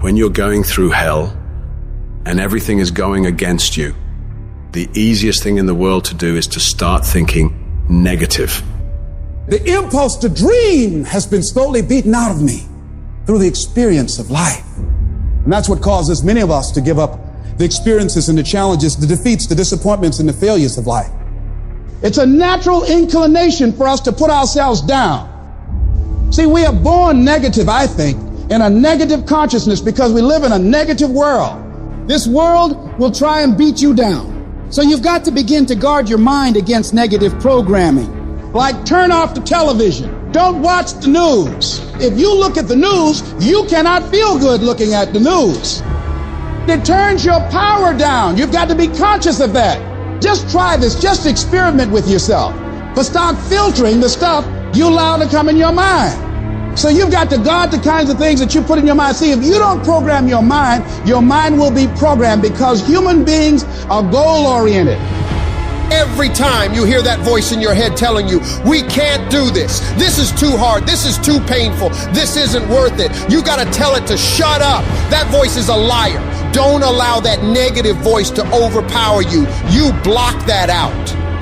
When you're going through hell and everything is going against you, the easiest thing in the world to do is to start thinking negative. The impulse to dream has been slowly beaten out of me through the experience of life. And that's what causes many of us to give up the experiences and the challenges, the defeats, the disappointments, and the failures of life. It's a natural inclination for us to put ourselves down. See, we are born negative, I think, in a negative consciousness because we live in a negative world. This world will try and beat you down. So you've got to begin to guard your mind against negative programming. Like turn off the television. Don't watch the news. If you look at the news, you cannot feel good looking at the news. It turns your power down. You've got to be conscious of that. Just try this. Just experiment with yourself. But start filtering the stuff you allow to come in your mind. So you've got to guard the kinds of things that you put in your mind. See, if you don't program your mind will be programmed because human beings are goal-oriented. Every time you hear that voice in your head telling you, we can't do this, this is too hard, this is too painful, this isn't worth it, you got to tell it to shut up. That voice is a liar. Don't allow that negative voice to overpower you. You block that out.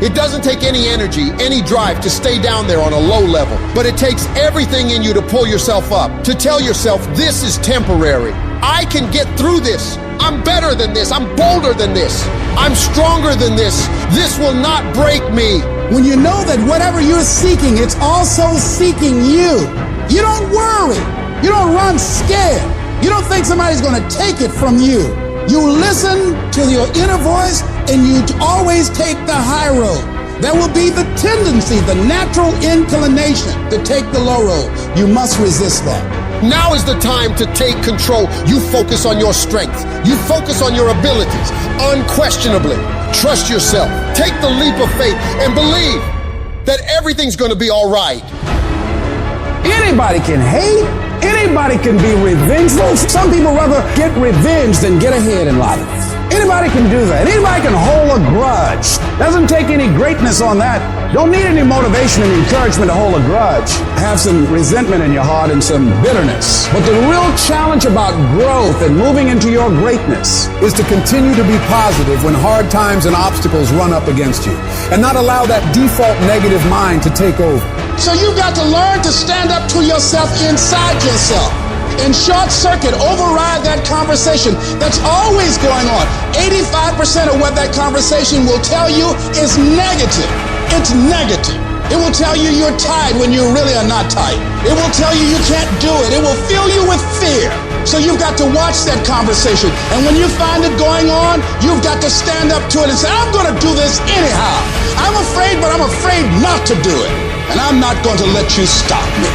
It doesn't take any energy, any drive to stay down there on a low level, but it takes everything in you to pull yourself up, to tell yourself this is temporary. I can get through this. I'm better than this. I'm bolder than this. I'm stronger than this. This will not break me. When you know that whatever you're seeking, it's also seeking you. You don't worry. You don't run scared. You don't think somebody's going to take it from you. You listen to your inner voice and you always take the high road. There will be the tendency, the natural inclination to take the low road. You must resist that. Now is the time to take control. You focus on your strength. You focus on your abilities. Unquestionably, trust yourself. Take the leap of faith and believe that everything's going to be all right. Anybody can hate. Anybody can be revengeful. Some people rather get revenge than get ahead in life. Anybody can do that. Anybody can hold a grudge. Doesn't take any greatness on that. Don't need any motivation and encouragement to hold a grudge. Have some resentment in your heart and some bitterness. But the real challenge about growth and moving into your greatness is to continue to be positive when hard times and obstacles run up against you and not allow that default negative mind to take over. So you've got to learn to stand up to yourself inside yourself and short circuit, override that conversation that's always going on. 85% of what that conversation will tell you is negative. It's negative. It will tell you you're tired when you really are not tired. It will tell you you can't do it. It will fill you with fear. So you've got to watch that conversation. And when you find it going on, you've got to stand up to it and say, I'm going to do this anyhow. I'm afraid, but I'm afraid not to do it. And I'm not going to let you stop me.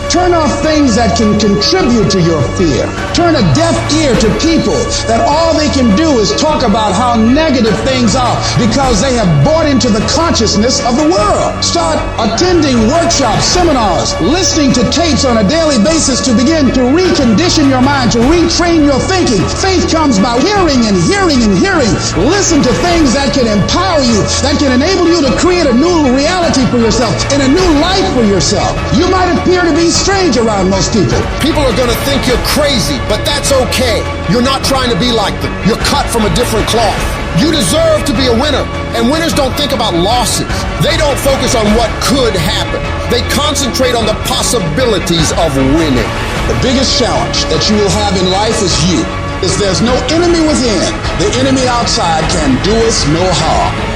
Turn off things that can contribute to your fear. Turn a deaf ear to people that all they can do is talk about how negative things are because they have bought into the consciousness of the world. Start attending workshops, seminars, listening to tapes on a daily basis to begin to recondition your mind, to retrain your thinking. Faith comes by hearing and hearing and hearing. Listen to things that can empower you, that can enable you to create a new reality for yourself and a new life for yourself. You might appear to be strange around most people. People are going to think you're crazy, but that's okay. You're not trying to be like them. You're cut from a different cloth. You deserve to be a winner. And winners don't think about losses. They don't focus on what could happen. They concentrate on the possibilities of winning. The biggest challenge that you will have in life is you. There's no enemy within. The enemy outside can do us no harm.